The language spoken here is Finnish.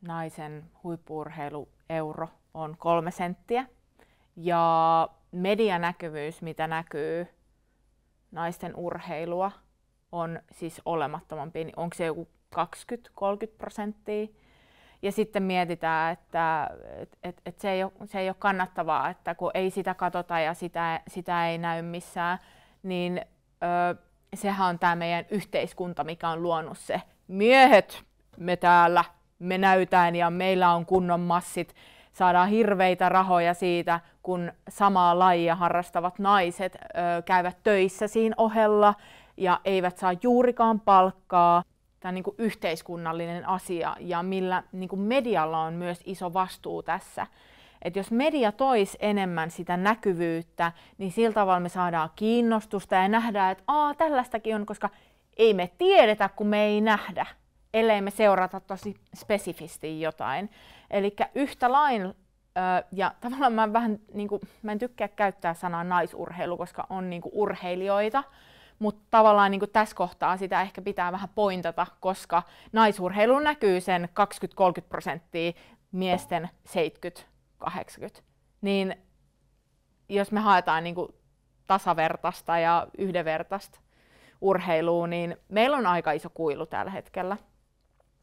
naisen huippu-urheilu-euro on 3 senttiä. Ja medianäkyvyys, mitä näkyy naisten urheilua, on siis olemattoman pieni. Onko se joku 20-30%? Ja sitten mietitään, että se ei ole kannattavaa, että kun ei sitä katsota ja sitä ei näy missään, niin sehän on tämä meidän yhteiskunta, mikä on luonut se. Miehet, me täällä, me näytään ja meillä on kunnon massit. Saadaan hirveitä rahoja siitä, kun samaa lajia harrastavat naiset käyvät töissä siinä ohella ja eivät saa juurikaan palkkaa. Tämä on niin kuin yhteiskunnallinen asia ja millä niin kuin medialla on myös iso vastuu tässä. Et jos media toisi enemmän sitä näkyvyyttä, niin sillä tavalla me saadaan kiinnostusta ja nähdään, että tällaistakin on, koska ei me tiedetä, kun me ei nähdä, ellei me seurata tosi spesifisti jotain. Eli yhtä lailla, ja tavallaan mä en tykkää käyttää sanaa naisurheilu, koska on niin kuin urheilijoita, mutta tavallaan niin kuin tässä kohtaa sitä ehkä pitää vähän pointata, koska naisurheilu näkyy sen 20-30%, miesten 70-80%. Niin jos me haetaan niin kuin tasavertaista ja yhdenvertaista urheilua, niin meillä on aika iso kuilu tällä hetkellä.